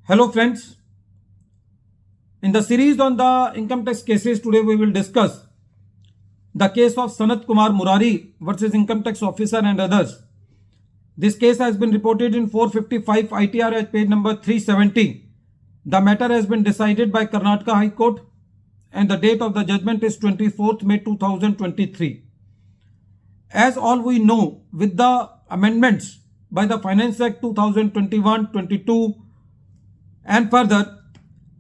Hello friends, in the series on the income tax cases, today we will discuss the case of SANATH Kumar MURALI versus Income Tax Officer and others. This case has been reported in 455 ITR at page number 370. The matter has been decided by Karnataka High Court and the date of the judgment is 24th May 2023. As all we know, with the amendments by the Finance Act 2021-22 and further,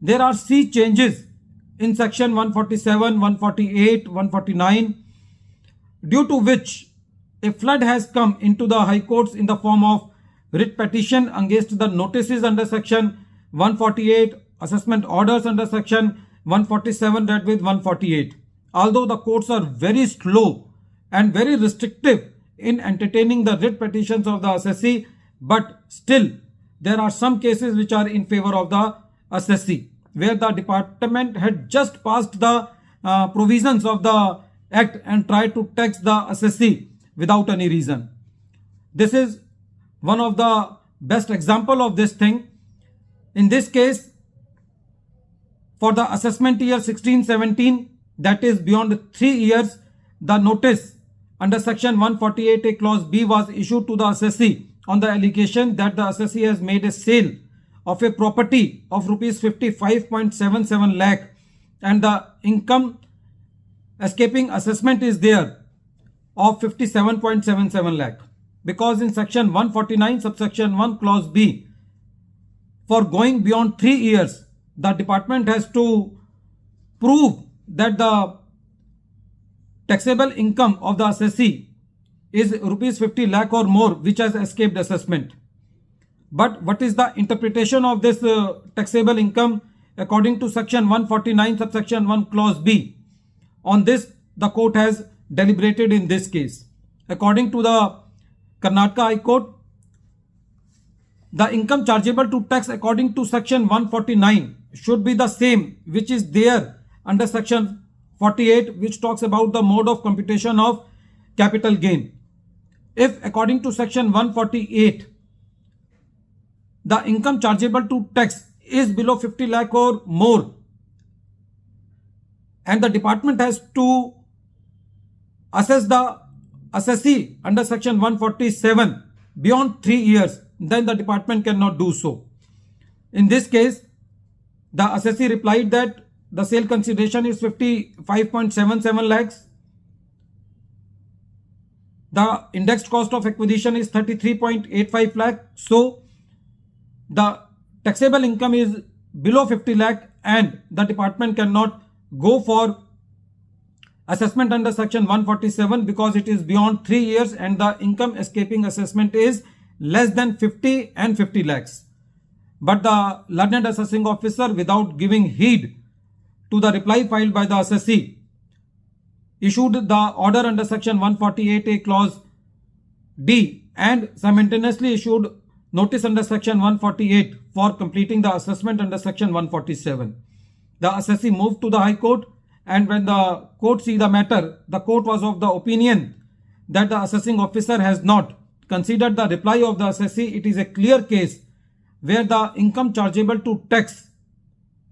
there are C changes in section 147, 148, 149, due to which a flood has come into the High Courts in the form of writ petition against the notices under section 148, assessment orders under section 147 read with 148. Although the courts are very slow and very restrictive in entertaining the writ petitions of the assessee, but still there are some cases which are in favor of the assessee, where the department had just passed the provisions of the act and tried to tax the assessee without any reason. This is one of the best example of this thing. In this case, for the assessment year 16-17, that is beyond 3 years, the notice under section 148A clause B was issued to the assessee on the allegation that the assessee has made a sale of a property of rupees 55.77 lakh and the income escaping assessment is there of 57.77 lakh. Because in section 149 subsection 1 clause B, for going beyond 3 years, the department has to prove that the taxable income of the assessee is rupees 50 lakh or more which has escaped assessment. But what is the interpretation of this taxable income according to section 149 subsection 1 clause B? On this, the court has deliberated in this case. According to the Karnataka High Court, the income chargeable to tax according to section 149 should be the same which is there under section 48, which talks about the mode of computation of capital gain. If according to section 148, the income chargeable to tax is below 50 lakh or more, and the department has to assess the assessee under section 147 beyond 3 years, then the department cannot do so. In this case, the assessee replied that the sale consideration is 55.77 lakhs. The indexed cost of acquisition is 33.85 lakh. So the taxable income is below 50 lakh and the department cannot go for assessment under section 147 because it is beyond 3 years and the income escaping assessment is less than 50 and 50 lakhs. But the learned assessing officer, without giving heed to the reply filed by the assessee, issued the order under section 148A clause D and simultaneously issued notice under section 148 for completing the assessment under section 147. The assessee moved to the High Court, and when the court see the matter, the court was of the opinion that the assessing officer has not considered the reply of the assessee. It is a clear case where the income chargeable to tax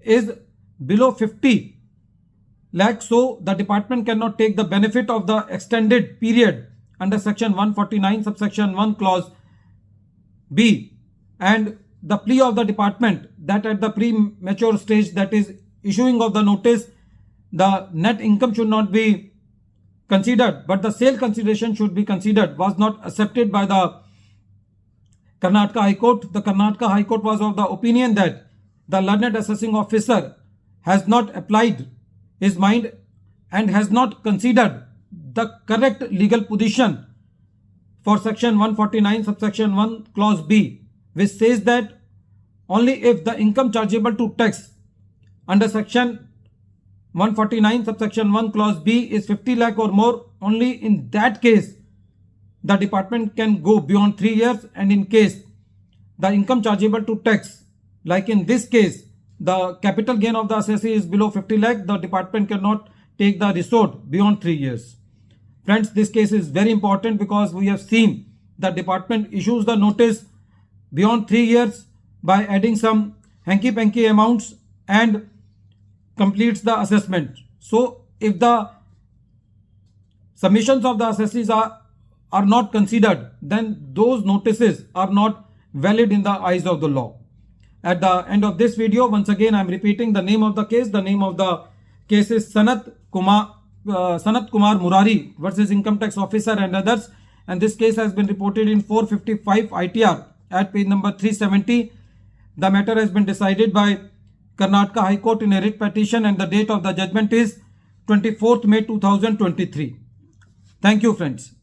is below 50 lakh, so the department cannot take the benefit of the extended period under section 149 subsection 1 clause B, and the plea of the department that at the premature stage, that is issuing of the notice, the net income should not be considered but the sale consideration should be considered, was not accepted by the Karnataka High Court. The Karnataka High Court was of the opinion that the learned assessing officer has not applied his mind and has not considered the correct legal position for section 149 subsection 1 clause B, which says that only if the income chargeable to tax under section 149 subsection 1 clause B is 50 lakh or more, only in that case the department can go beyond 3 years, and in case the income chargeable to tax, like in this case, the capital gain of the assessee is below 50 lakh, the department cannot take the resort beyond 3 years. Friends, this case is very important because we have seen the department issues the notice beyond 3 years by adding some hanky-panky amounts and completes the assessment. So if the submissions of the assessees are not considered, then those notices are not valid in the eyes of the law. At the end of this video, once again I am repeating the name of the case. The name of the case is SANATH Kumar Murari versus Income Tax Officer and others, and this case has been reported in 455 ITR at page number 370. The matter has been decided by Karnataka High Court in a writ petition, and the date of the judgment is 24th May 2023. Thank you, friends.